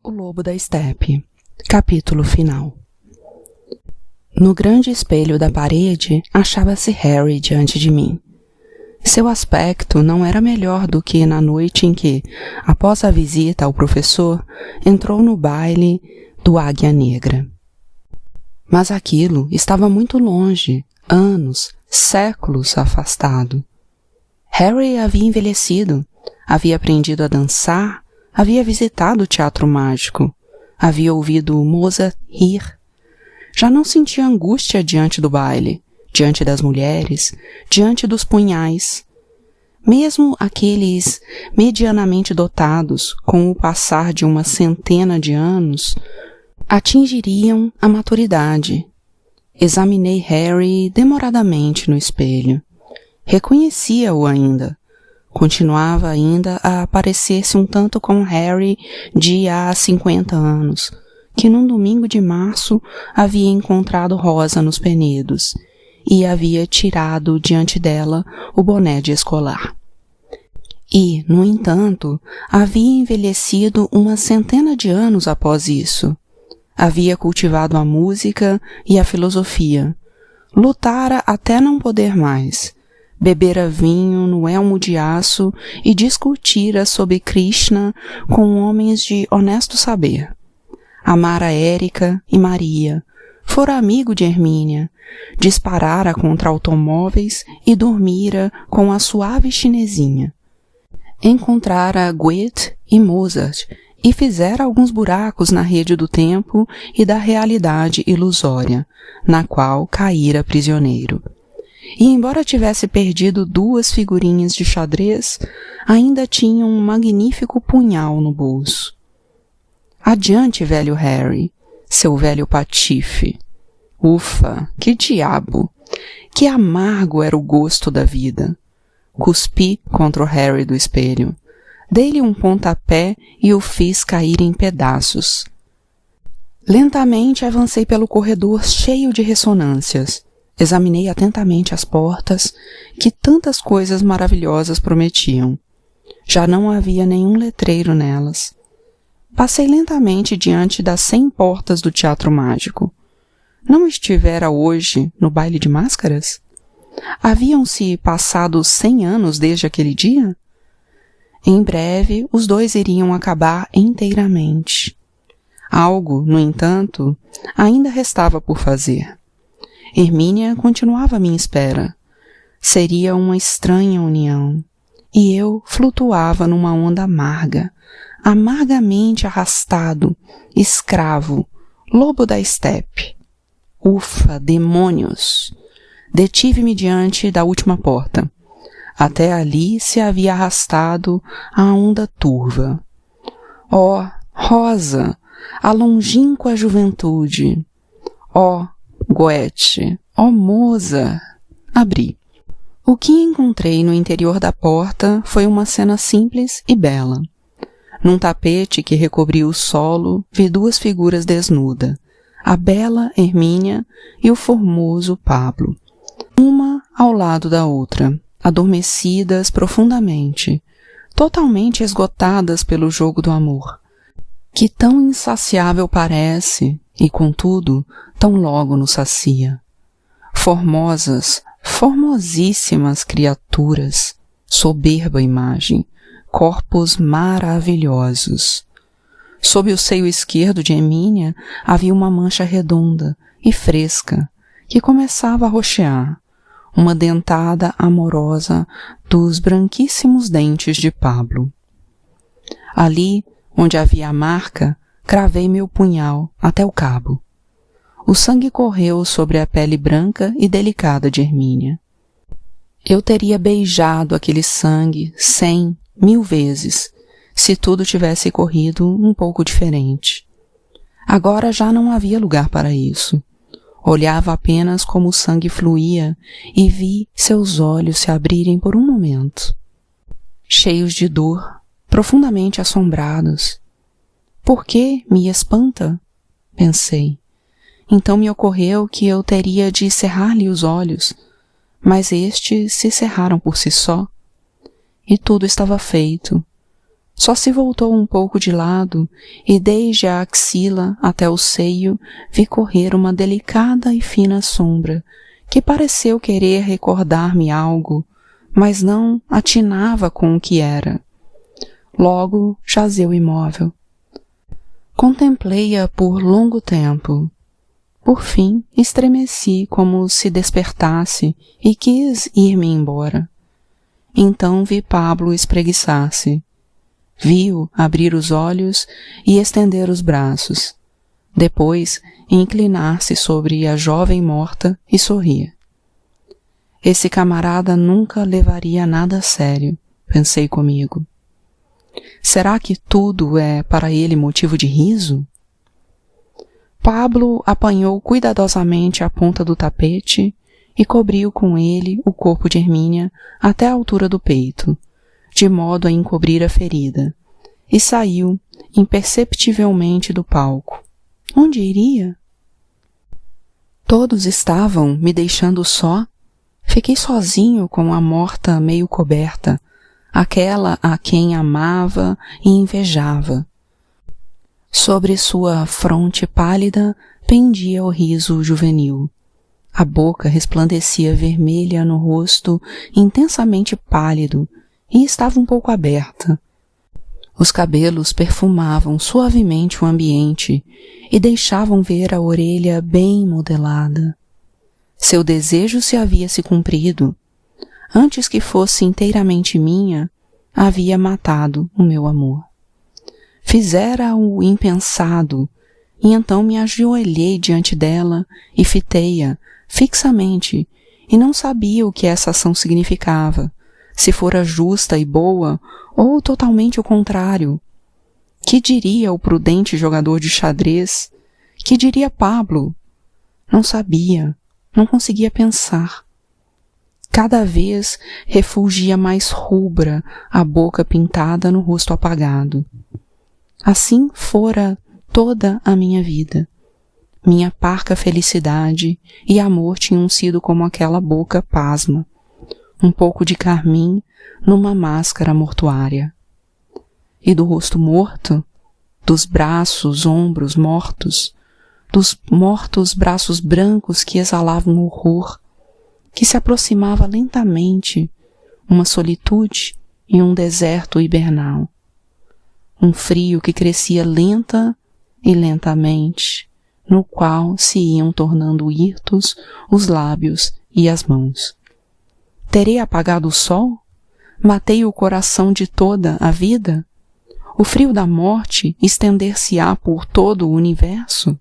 O Lobo da Estepe. Capítulo final. No grande espelho da parede, achava-se Harry diante de mim. Seu aspecto não era melhor do que na noite em que, após a visita ao professor, entrou no baile do Águia Negra. Mas aquilo estava muito longe, anos, séculos afastado. Harry havia envelhecido, havia aprendido a dançar, havia visitado o teatro mágico, havia ouvido Mozart rir. Já não sentia angústia diante do baile, diante das mulheres, diante dos punhais. Mesmo aqueles medianamente dotados, com o passar de uma centena de anos, atingiriam a maturidade. Examinei Harry demoradamente no espelho. Reconhecia-o ainda. Continuava ainda a parecer-se um tanto com Harry de há 50 anos, que num domingo de março havia encontrado Rosa nos Penedos e havia tirado diante dela o boné de escolar. E, no entanto, havia envelhecido uma centena de anos após isso. Havia cultivado a música e a filosofia. Lutara até não poder mais. Bebera vinho no elmo de aço e discutira sobre Krishna com homens de honesto saber. Amara Érica e Maria, fora amigo de Hermínia, disparara contra automóveis e dormira com a suave chinesinha. Encontrara Goethe e Mozart e fizera alguns buracos na rede do tempo e da realidade ilusória, na qual caíra prisioneiro. E embora tivesse perdido 2 figurinhas de xadrez, ainda tinha um magnífico punhal no bolso. Adiante, velho Harry, seu velho patife. Ufa, que diabo! Que amargo era o gosto da vida! Cuspi contra o Harry do espelho. Dei-lhe um pontapé e o fiz cair em pedaços. Lentamente avancei pelo corredor cheio de ressonâncias. Examinei atentamente as portas, que tantas coisas maravilhosas prometiam. Já não havia nenhum letreiro nelas. Passei lentamente diante das 100 portas do teatro mágico. Não estivera hoje no baile de máscaras? Haviam-se passado 100 anos desde aquele dia? Em breve, os 2 iriam acabar inteiramente. Algo, no entanto, ainda restava por fazer. Hermínia continuava à minha espera. Seria uma estranha união. E eu flutuava numa onda amarga, amargamente arrastado, escravo, lobo da estepe. Ufa, demônios! Detive-me diante da última porta. Até ali se havia arrastado a onda turva. Oh, Rosa, a longínqua juventude! Oh, Goethe, oh Mozart! Abri. O que encontrei no interior da porta foi uma cena simples e bela. Num tapete que recobria o solo, vi 2 figuras desnudas, a bela Hermínia e o formoso Pablo, uma ao lado da outra, adormecidas profundamente, totalmente esgotadas pelo jogo do amor, que tão insaciável parece e, contudo, tão logo nos sacia. Formosas, formosíssimas criaturas, soberba imagem, corpos maravilhosos. Sob o seio esquerdo de Hermínia havia uma mancha redonda e fresca, que começava a roxear, uma dentada amorosa dos branquíssimos dentes de Pablo. Ali, onde havia a marca, cravei meu punhal até o cabo. O sangue correu sobre a pele branca e delicada de Hermínia. Eu teria beijado aquele sangue 100, 1000 vezes, se tudo tivesse corrido um pouco diferente. Agora já não havia lugar para isso. Olhava apenas como o sangue fluía e vi seus olhos se abrirem por um momento. Cheios de dor, profundamente assombrados. Por que me espanta? Pensei. Então me ocorreu que eu teria de cerrar-lhe os olhos, mas estes se cerraram por si só. E tudo estava feito. Só se voltou um pouco de lado e desde a axila até o seio vi correr uma delicada e fina sombra que pareceu querer recordar-me algo, mas não atinava com o que era. Logo jazeu imóvel. Contemplei-a por longo tempo. Por fim, estremeci como se despertasse e quis ir-me embora. Então vi Pablo espreguiçar-se. Vi-o abrir os olhos e estender os braços. Depois, inclinar-se sobre a jovem morta e sorrir. Esse camarada nunca levaria nada a sério, pensei comigo. Será que tudo é para ele motivo de riso? Pablo apanhou cuidadosamente a ponta do tapete e cobriu com ele o corpo de Hermínia até a altura do peito, de modo a encobrir a ferida, e saiu imperceptivelmente do palco. Onde iria? Todos estavam me deixando só. Fiquei sozinho com a morta meio coberta, aquela a quem amava e invejava. Sobre sua fronte pálida pendia o riso juvenil. A boca resplandecia vermelha no rosto intensamente pálido e estava um pouco aberta. Os cabelos perfumavam suavemente o ambiente e deixavam ver a orelha bem modelada. Seu desejo se havia se cumprido. Antes que fosse inteiramente minha, havia matado o meu amor. Fizera o impensado, e então me ajoelhei diante dela e fitei-a fixamente, e não sabia o que essa ação significava, se fora justa e boa ou totalmente o contrário. Que diria o prudente jogador de xadrez? Que diria Pablo? Não sabia, não conseguia pensar. Cada vez refulgia mais rubra a boca pintada no rosto apagado. Assim fora toda a minha vida. Minha parca felicidade e amor tinham sido como aquela boca pasma, um pouco de carmim numa máscara mortuária. E do rosto morto, dos braços, ombros mortos, dos mortos braços brancos que exalavam horror, que se aproximava lentamente, uma solitude e um deserto hibernal. Um frio que crescia lenta e lentamente, no qual se iam tornando hirtos os lábios e as mãos. Terei apagado o sol? Matei o coração de toda a vida? O frio da morte estender-se-á por todo o universo?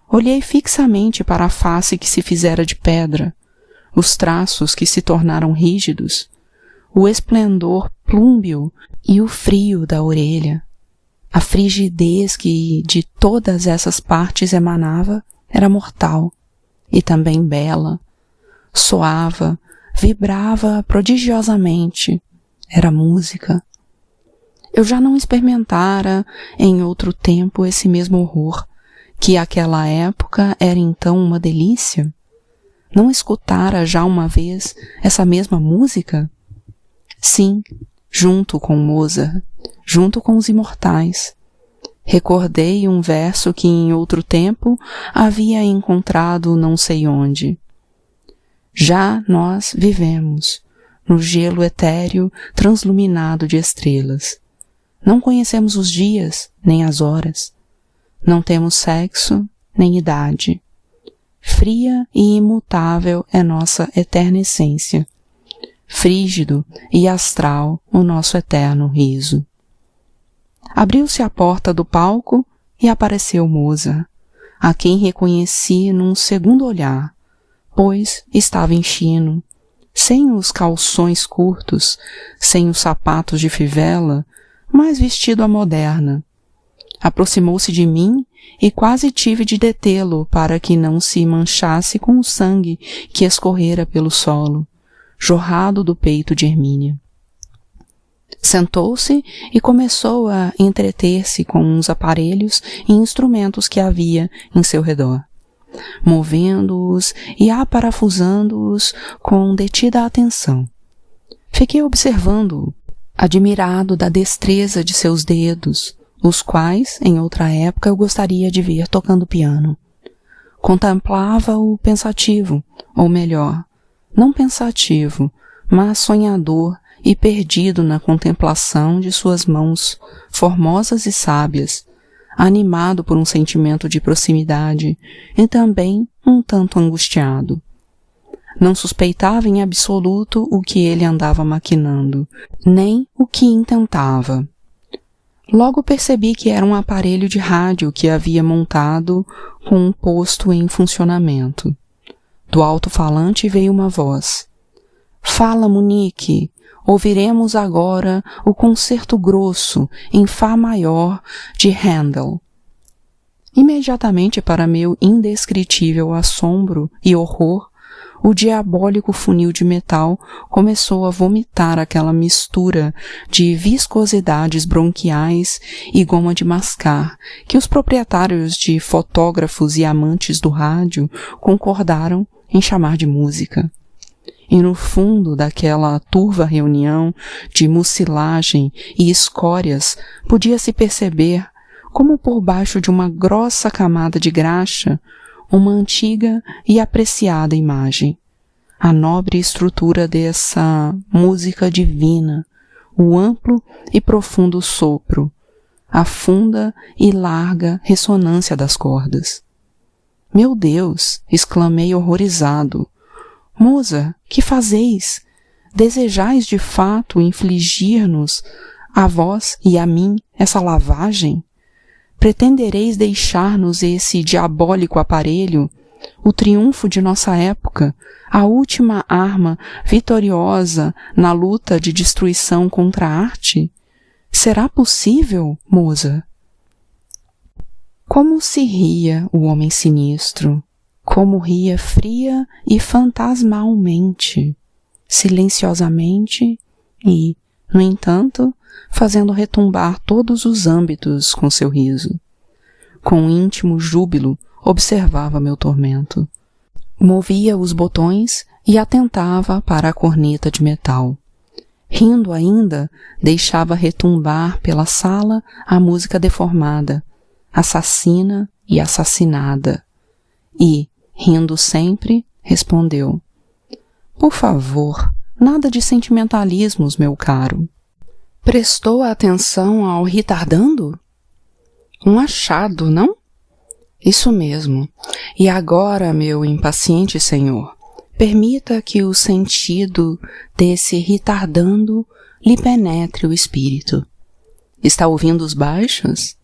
Olhei fixamente para a face que se fizera de pedra, os traços que se tornaram rígidos, o esplendor plúmbeo e o frio da orelha. A frigidez que de todas essas partes emanava era mortal e também bela. Soava, vibrava prodigiosamente. Era música. Eu já não experimentara em outro tempo esse mesmo horror, que àquela época era então uma delícia? Não escutara já uma vez essa mesma música? Sim, junto com Mozart, junto com os imortais. Recordei um verso que em outro tempo havia encontrado não sei onde. Já nós vivemos no gelo etéreo transluminado de estrelas. Não conhecemos os dias, nem as horas. Não temos sexo, nem idade. Fria e imutável é nossa eterna essência. Frígido e astral o nosso eterno riso. Abriu-se a porta do palco e apareceu Mozart, a quem reconheci num segundo olhar, pois estava em chino, sem os calções curtos, sem os sapatos de fivela, mas vestido à moderna. Aproximou-se de mim e quase tive de detê-lo para que não se manchasse com o sangue que escorrera pelo solo, jorrado do peito de Hermínia. Sentou-se e começou a entreter-se com uns aparelhos e instrumentos que havia em seu redor, movendo-os e aparafusando-os com detida atenção. Fiquei observando-o, admirado da destreza de seus dedos, os quais, em outra época, eu gostaria de ver tocando piano. Contemplava-o pensativo, ou melhor, não pensativo, mas sonhador e perdido na contemplação de suas mãos formosas e sábias, animado por um sentimento de proximidade e também um tanto angustiado. Não suspeitava em absoluto o que ele andava maquinando, nem o que intentava. Logo percebi que era um aparelho de rádio que havia montado com um posto em funcionamento. Do alto-falante veio uma voz. Fala, Munique, ouviremos agora o concerto grosso em Fá maior de Handel. Imediatamente, para meu indescritível assombro e horror, o diabólico funil de metal começou a vomitar aquela mistura de viscosidades bronquiais e goma de mascar que os proprietários de fotógrafos e amantes do rádio concordaram em chamar de música. E no fundo daquela turva reunião de mucilagem e escórias podia-se perceber, como por baixo de uma grossa camada de graxa, uma antiga e apreciada imagem, a nobre estrutura dessa música divina, o amplo e profundo sopro, a funda e larga ressonância das cordas. Meu Deus! Exclamei horrorizado. Moça, que fazeis? Desejais de fato infligir-nos, a vós e a mim, essa lavagem? Pretendereis deixar-nos esse diabólico aparelho, o triunfo de nossa época, a última arma vitoriosa na luta de destruição contra a arte? Será possível, moça? Como se ria o homem sinistro, como ria fria e fantasmalmente, silenciosamente e, no entanto, fazendo retumbar todos os âmbitos com seu riso. Com íntimo júbilo, observava meu tormento. Movia os botões e atentava para a corneta de metal. Rindo ainda, deixava retumbar pela sala a música deformada, assassina e assassinada. E, rindo sempre, respondeu: Por favor, nada de sentimentalismos, meu caro. Prestou atenção ao retardando? Um achado, não? Isso mesmo. E agora, meu impaciente senhor, permita que o sentido desse retardando lhe penetre o espírito. Está ouvindo os baixos?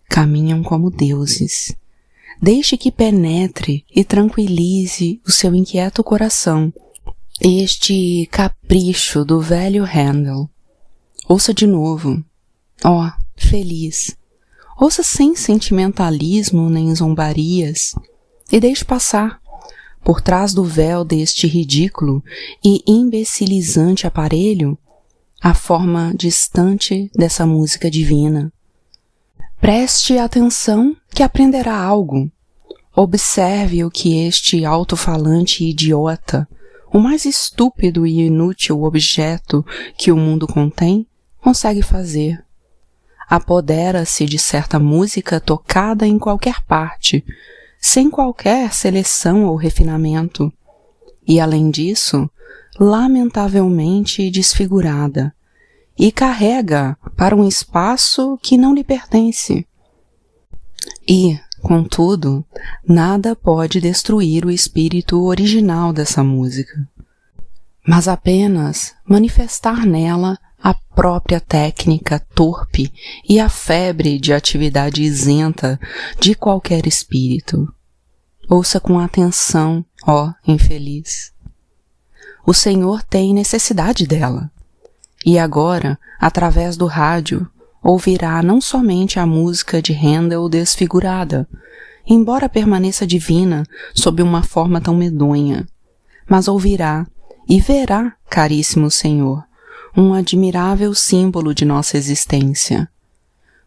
Caminham como deuses. Deixe que penetre e tranquilize o seu inquieto coração este capricho do velho Handel. Ouça de novo. Ó, feliz. Ouça sem sentimentalismo nem zombarias e deixe passar, por trás do véu deste ridículo e imbecilizante aparelho, a forma distante dessa música divina. Preste atenção que aprenderá algo. Observe o que este alto-falante idiota, o mais estúpido e inútil objeto que o mundo contém, consegue fazer. Apodera-se de certa música tocada em qualquer parte, sem qualquer seleção ou refinamento, e, além disso, lamentavelmente desfigurada, e carrega para um espaço que não lhe pertence. E, contudo, nada pode destruir o espírito original dessa música, mas apenas manifestar nela a própria técnica torpe e a febre de atividade isenta de qualquer espírito. Ouça com atenção, ó infeliz. O Senhor tem necessidade dela. E agora, através do rádio, ouvirá não somente a música de Handel desfigurada, embora permaneça divina sob uma forma tão medonha, mas ouvirá e verá, caríssimo Senhor, um admirável símbolo de nossa existência.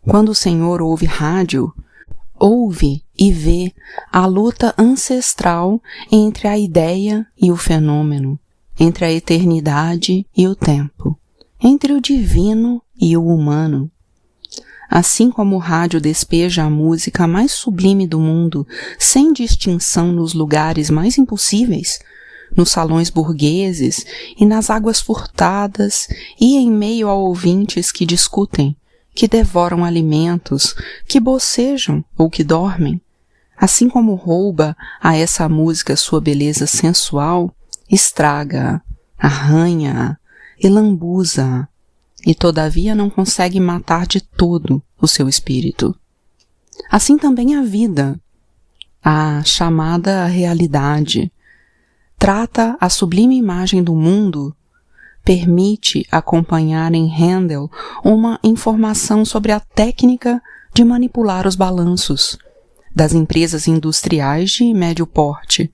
Quando o Senhor ouve rádio, ouve e vê a luta ancestral entre a ideia e o fenômeno, entre a eternidade e o tempo, entre o divino e o humano. Assim como o rádio despeja a música mais sublime do mundo, sem distinção nos lugares mais impossíveis, nos salões burgueses e nas águas furtadas e em meio a ouvintes que discutem, que devoram alimentos, que bocejam ou que dormem, assim como rouba a essa música sua beleza sensual, estraga-a, arranha-a e lambuza-a, e todavia não consegue matar de todo o seu espírito. Assim também a vida, a chamada realidade, trata a sublime imagem do mundo, permite acompanhar em Handel uma informação sobre a técnica de manipular os balanços das empresas industriais de médio porte,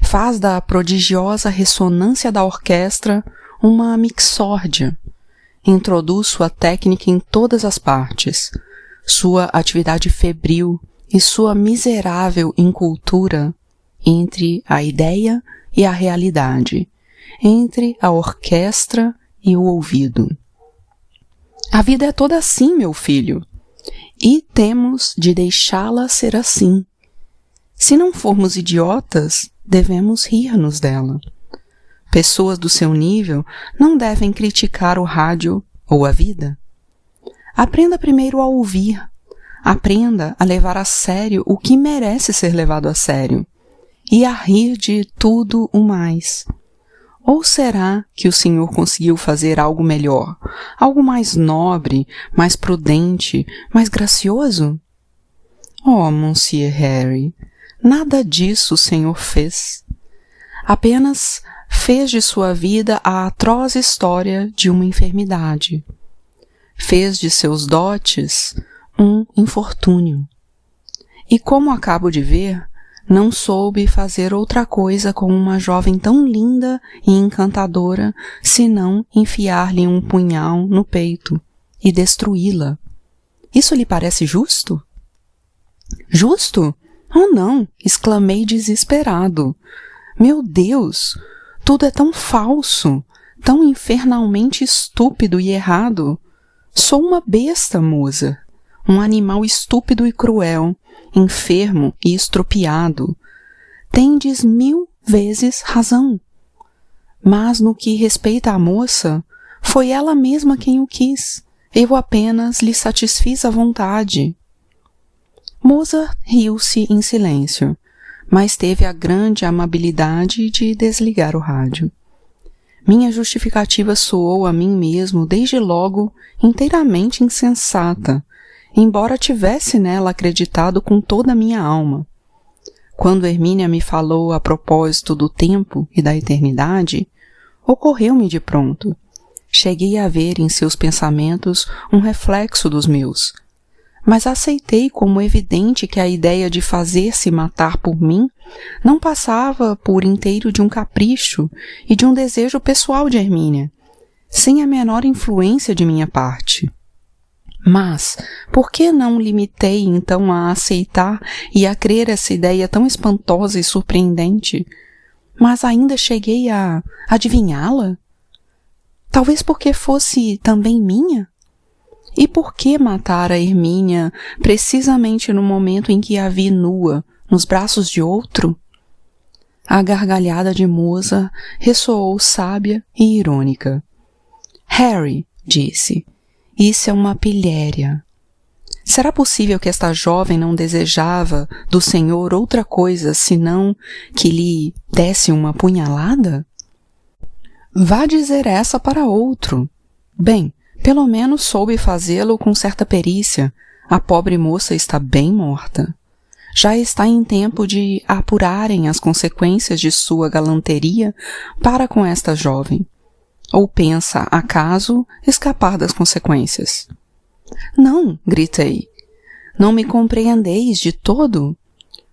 faz da prodigiosa ressonância da orquestra uma mixórdia, introduz sua técnica em todas as partes, sua atividade febril e sua miserável incultura entre a ideia e a realidade, entre a orquestra e o ouvido. A vida é toda assim, meu filho, e temos de deixá-la ser assim. Se não formos idiotas, devemos rir-nos dela. Pessoas do seu nível não devem criticar o rádio ou a vida. Aprenda primeiro a ouvir. Aprenda a levar a sério o que merece ser levado a sério e a rir de tudo o mais. Ou será que o Senhor conseguiu fazer algo melhor, algo mais nobre, mais prudente, mais gracioso? Oh, Monsieur Harry, nada disso o Senhor fez. Apenas fez de sua vida a atroz história de uma enfermidade. Fez de seus dotes um infortúnio. E como acabo de ver, não soube fazer outra coisa com uma jovem tão linda e encantadora, senão enfiar-lhe um punhal no peito e destruí-la. Isso lhe parece justo? Justo? Oh, não! Exclamei desesperado. Meu Deus! Tudo é tão falso, tão infernalmente estúpido e errado. Sou uma besta, Mozart, um animal estúpido e cruel, enfermo e estropiado. Tendes 1000 vezes razão. Mas no que respeita à moça, foi ela mesma quem o quis. Eu apenas lhe satisfiz a vontade. Mozart riu-se em silêncio, mas teve a grande amabilidade de desligar o rádio. Minha justificativa soou a mim mesmo, desde logo, inteiramente insensata, embora tivesse nela acreditado com toda a minha alma. Quando Hermínia me falou a propósito do tempo e da eternidade, ocorreu-me de pronto. Cheguei a ver em seus pensamentos um reflexo dos meus, mas aceitei como evidente que a ideia de fazer-se matar por mim não passava por inteiro de um capricho e de um desejo pessoal de Hermínia, sem a menor influência de minha parte. Mas, por que não limitei então a aceitar e a crer essa ideia tão espantosa e surpreendente? Mas ainda cheguei a adivinhá-la? Talvez porque fosse também minha? E por que matar a Hermínia precisamente no momento em que a vi nua, nos braços de outro? A gargalhada de Mozart ressoou sábia e irônica. Harry, disse, isso é uma pilhéria. Será possível que esta jovem não desejava do Senhor outra coisa senão que lhe desse uma punhalada? Vá dizer essa para outro. Bem, pelo menos soube fazê-lo com certa perícia. A pobre moça está bem morta. Já está em tempo de apurarem as consequências de sua galanteria para com esta jovem. Ou pensa, acaso, escapar das consequências? Não, gritei. Não me compreendeis de todo?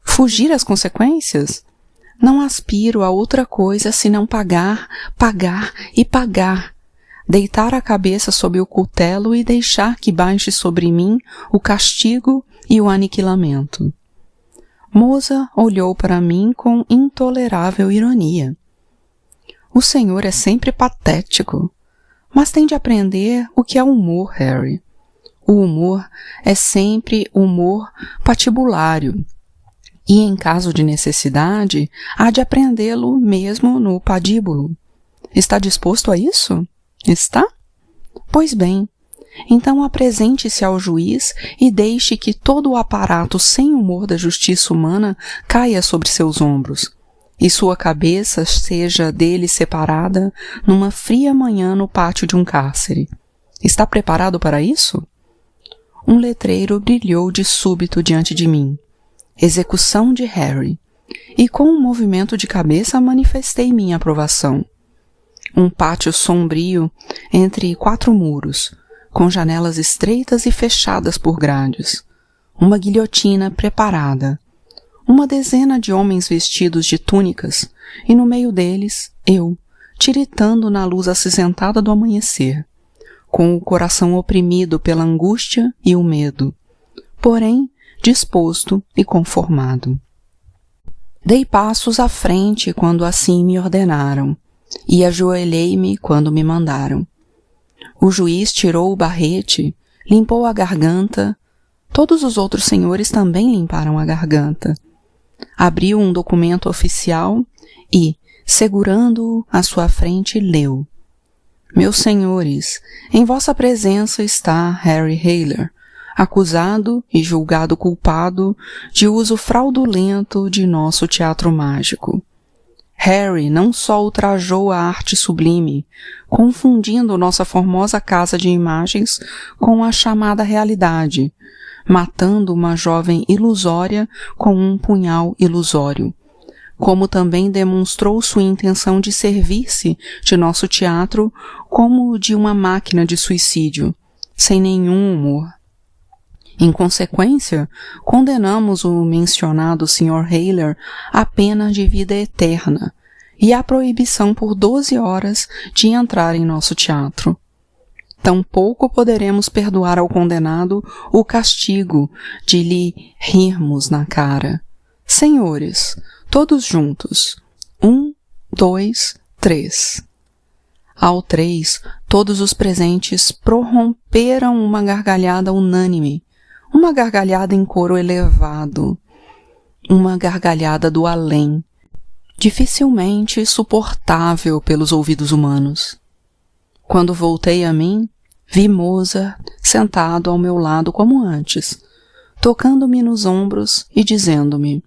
Fugir às consequências? Não aspiro a outra coisa senão pagar, pagar e pagar. Deitar a cabeça sob o cutelo e deixar que baixe sobre mim o castigo e o aniquilamento. Mozart olhou para mim com intolerável ironia. O senhor é sempre patético. Mas tem de aprender o que é humor, Harry. O humor é sempre humor patibulário. E, em caso de necessidade, há de aprendê-lo mesmo no padíbulo. Está disposto a isso? Está? Pois bem, então apresente-se ao juiz e deixe que todo o aparato sem humor da justiça humana caia sobre seus ombros, e sua cabeça seja dele separada numa fria manhã no pátio de um cárcere. Está preparado para isso? Um letreiro brilhou de súbito diante de mim. Execução de Harry. E com um movimento de cabeça manifestei minha aprovação. Um pátio sombrio entre 4 muros, com janelas estreitas e fechadas por grades. Uma guilhotina preparada. Uma dezena de homens vestidos de túnicas, e no meio deles, eu, tiritando na luz acinzentada do amanhecer, com o coração oprimido pela angústia e o medo, porém disposto e conformado. Dei passos à frente quando assim me ordenaram, e ajoelhei-me quando me mandaram. O juiz tirou o barrete, limpou a garganta, todos os outros senhores também limparam a garganta. Abriu um documento oficial e, segurando-o à sua frente, leu: Meus senhores, em vossa presença está Harry Hayler, acusado e julgado culpado de uso fraudulento de nosso teatro mágico. Harry não só ultrajou a arte sublime, confundindo nossa formosa casa de imagens com a chamada realidade, matando uma jovem ilusória com um punhal ilusório, como também demonstrou sua intenção de servir-se de nosso teatro como de uma máquina de suicídio, sem nenhum humor. Em consequência, condenamos o mencionado Sr. Hayler à pena de vida eterna e à proibição por 12 horas de entrar em nosso teatro. Tampouco poderemos perdoar ao condenado o castigo de lhe rirmos na cara. Senhores, todos juntos. 1, 2, 3. Ao 3, todos os presentes prorromperam uma gargalhada unânime, uma gargalhada em coro elevado, uma gargalhada do além, dificilmente suportável pelos ouvidos humanos. Quando voltei a mim, vi Mozart sentado ao meu lado como antes, tocando-me nos ombros e dizendo-me: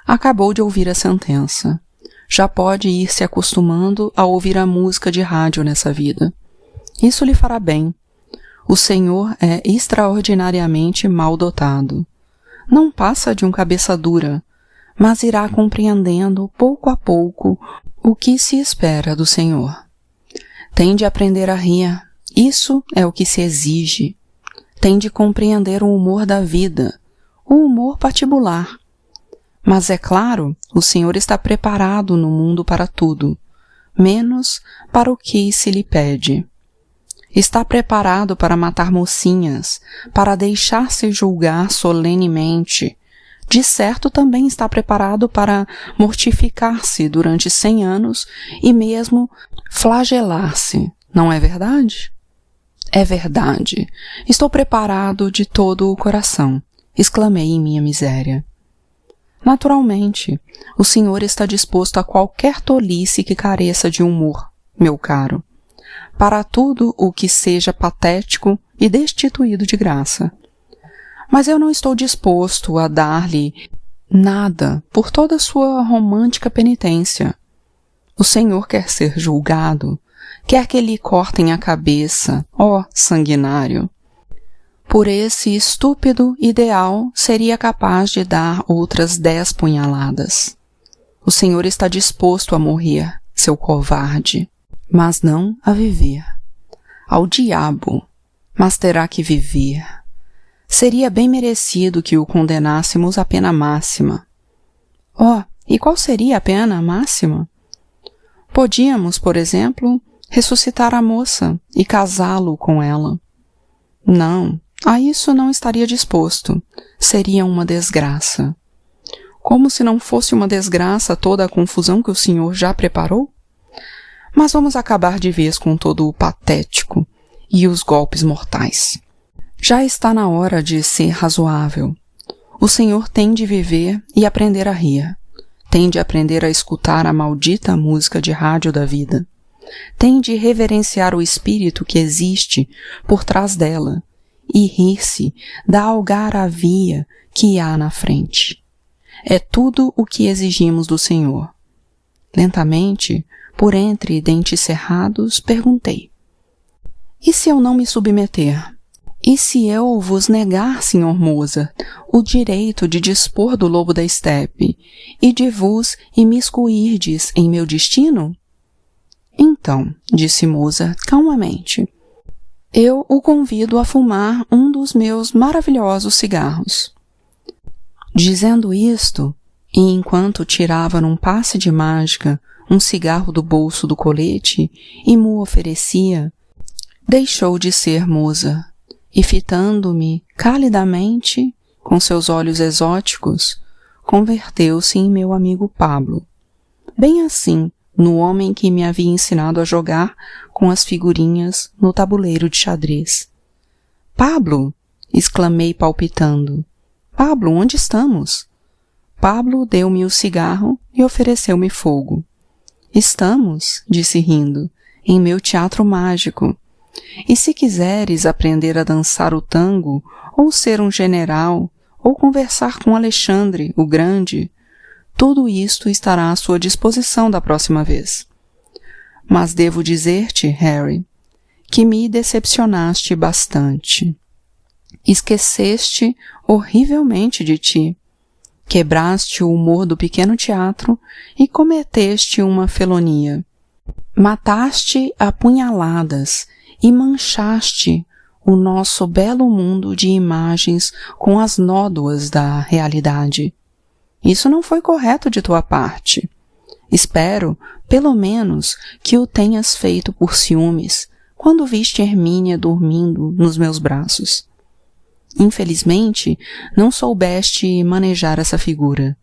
acabou de ouvir a sentença. Já pode ir se acostumando a ouvir a música de rádio nessa vida. Isso lhe fará bem. O senhor é extraordinariamente mal dotado. Não passa de um cabeça dura, mas irá compreendendo pouco a pouco o que se espera do senhor. Tem de aprender a rir. Isso é o que se exige. Tem de compreender o humor da vida, o humor patibular. Mas, é claro, o senhor está preparado no mundo para tudo, menos para o que se lhe pede. Está preparado para matar mocinhas, para deixar-se julgar solenemente. De certo, também está preparado para mortificar-se durante 100 anos e mesmo flagelar-se, não é verdade? É verdade. Estou preparado de todo o coração, exclamei em minha miséria. Naturalmente, o senhor está disposto a qualquer tolice que careça de humor, meu caro, para tudo o que seja patético e destituído de graça. Mas eu não estou disposto a dar-lhe nada por toda a sua romântica penitência. O senhor quer ser julgado, quer que lhe cortem a cabeça, ó sanguinário. Por esse estúpido ideal seria capaz de dar outras 10 punhaladas. O senhor está disposto a morrer, seu covarde, mas não a viver. Ao diabo, mas terá que viver. Seria bem merecido que o condenássemos à pena máxima. Oh, e qual seria a pena máxima? Podíamos, por exemplo, ressuscitar a moça e casá-lo com ela. Não, a isso não estaria disposto. Seria uma desgraça. Como se não fosse uma desgraça toda a confusão que o senhor já preparou? Mas vamos acabar de vez com todo o patético e os golpes mortais. Já está na hora de ser razoável. O Senhor tem de viver e aprender a rir. Tem de aprender a escutar a maldita música de rádio da vida. Tem de reverenciar o espírito que existe por trás dela e rir-se da algaravia que há na frente. É tudo o que exigimos do Senhor. Lentamente, por entre dentes cerrados, perguntei: e se eu não me submeter? E se eu vos negar, Sr. Mozart, o direito de dispor do lobo da estepe e de vos imiscuirdes em meu destino? Então, disse Mozart calmamente, eu o convido a fumar um dos meus maravilhosos cigarros. Dizendo isto, e enquanto tirava num passe de mágica um cigarro do bolso do colete e mo oferecia, deixou de ser Mozart e, fitando-me calidamente com seus olhos exóticos, converteu-se em meu amigo Pablo. Bem assim, no homem que me havia ensinado a jogar com as figurinhas no tabuleiro de xadrez. Pablo! Exclamei palpitando. Pablo, onde estamos? Pablo deu-me o cigarro e ofereceu-me fogo. Estamos, disse rindo, em meu teatro mágico. E se quiseres aprender a dançar o tango, ou ser um general, ou conversar com Alexandre, o Grande, tudo isto estará à sua disposição da próxima vez. Mas devo dizer-te, Harry, que me decepcionaste bastante. Esqueceste horrivelmente de ti. Quebraste o humor do pequeno teatro e cometeste uma felonia. Mataste a punhaladas e manchaste o nosso belo mundo de imagens com as nódoas da realidade. Isso não foi correto de tua parte. Espero, pelo menos, que o tenhas feito por ciúmes, quando viste Hermínia dormindo nos meus braços. Infelizmente, não soubeste manejar essa figura.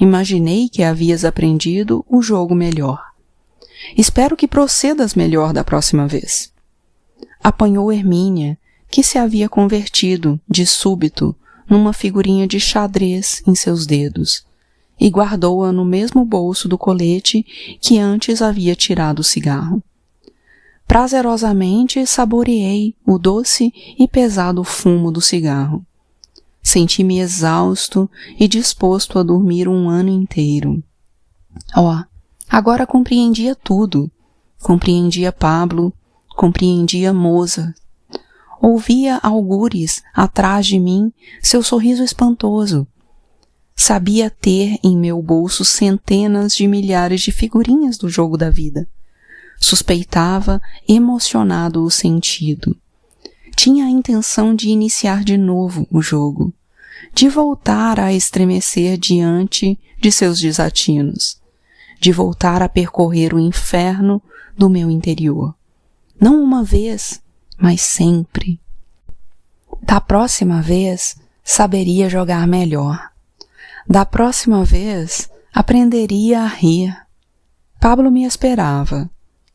Imaginei que havias aprendido o jogo melhor. Espero que procedas melhor da próxima vez. Apanhou Hermínia, que se havia convertido, de súbito, numa figurinha de xadrez em seus dedos, e guardou-a no mesmo bolso do colete que antes havia tirado o cigarro. Prazerosamente saboreei o doce e pesado fumo do cigarro. Senti-me exausto e disposto a dormir um ano inteiro. Agora compreendia tudo. Compreendia Pablo, compreendia Mozart. Ouvia algures atrás de mim seu sorriso espantoso. Sabia ter em meu bolso centenas de milhares de figurinhas do jogo da vida. Suspeitava, emocionado, o sentido. Tinha a intenção de iniciar de novo o jogo, de voltar a estremecer diante de seus desatinos, de voltar a percorrer o inferno do meu interior. Não uma vez, mas sempre. Da próxima vez, saberia jogar melhor. Da próxima vez, aprenderia a rir. Pablo me esperava.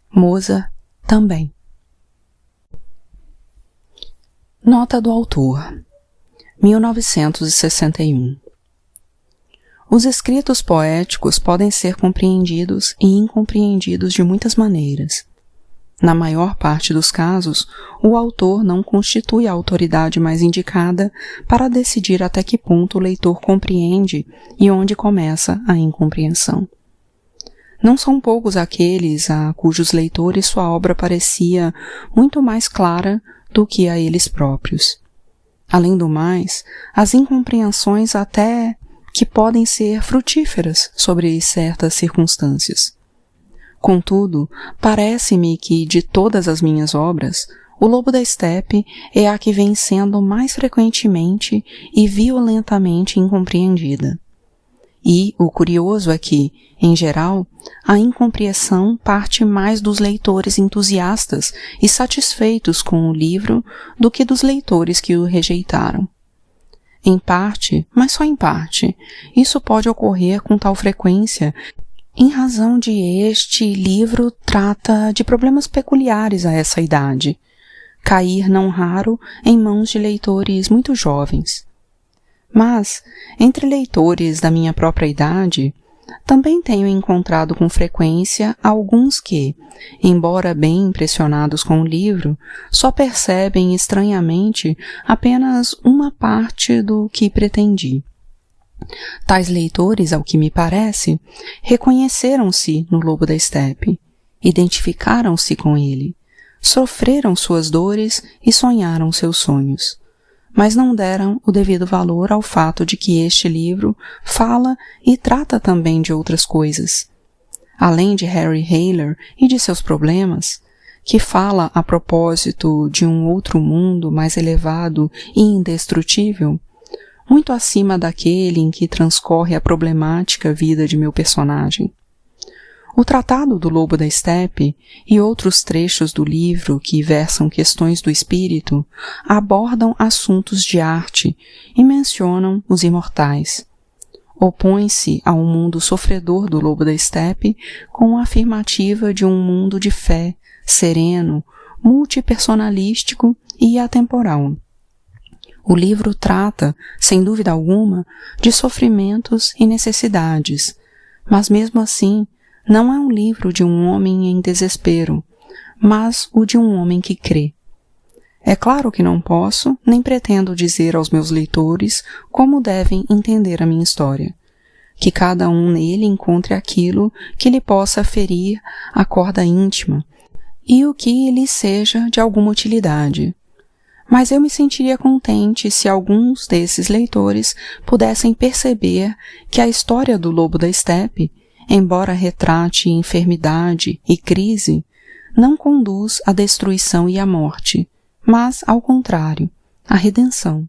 Mozart também. Nota do autor. 1961. Os escritos poéticos podem ser compreendidos e incompreendidos de muitas maneiras. Na maior parte dos casos, o autor não constitui a autoridade mais indicada para decidir até que ponto o leitor compreende e onde começa a incompreensão. Não são poucos aqueles a cujos leitores sua obra parecia muito mais clara do que a eles próprios. Além do mais, as incompreensões até que podem ser frutíferas sobre certas circunstâncias. Contudo, parece-me que, de todas as minhas obras, O Lobo da Estepe é a que vem sendo mais frequentemente e violentamente incompreendida. E o curioso é que, em geral, a incompreensão parte mais dos leitores entusiastas e satisfeitos com o livro do que dos leitores que o rejeitaram. Em parte, mas só em parte, isso pode ocorrer com tal frequência em razão de este livro trata de problemas peculiares a essa idade, cair não raro em mãos de leitores muito jovens. Mas, entre leitores da minha própria idade, também tenho encontrado com frequência alguns que, embora bem impressionados com o livro, só percebem estranhamente apenas uma parte do que pretendi. Tais leitores, ao que me parece, reconheceram-se no Lobo da Estepe, identificaram-se com ele, sofreram suas dores e sonharam seus sonhos, mas não deram o devido valor ao fato de que este livro fala e trata também de outras coisas. Além de Harry Hayler e de seus problemas, que fala a propósito de um outro mundo mais elevado e indestrutível, muito acima daquele em que transcorre a problemática vida de meu personagem. O Tratado do Lobo da Estepe e outros trechos do livro que versam questões do espírito abordam assuntos de arte e mencionam os imortais. Opõe-se ao mundo sofredor do Lobo da Estepe com a afirmativa de um mundo de fé, sereno, multipersonalístico e atemporal. O livro trata, sem dúvida alguma, de sofrimentos e necessidades, mas mesmo assim não é um livro de um homem em desespero, mas o de um homem que crê. É claro que não posso, nem pretendo dizer aos meus leitores como devem entender a minha história. Que cada um nele encontre aquilo que lhe possa ferir a corda íntima e o que lhe seja de alguma utilidade. Mas eu me sentiria contente se alguns desses leitores pudessem perceber que a história do Lobo da Estepe, embora retrate enfermidade e crise, não conduz à destruição e à morte, mas, ao contrário, à redenção.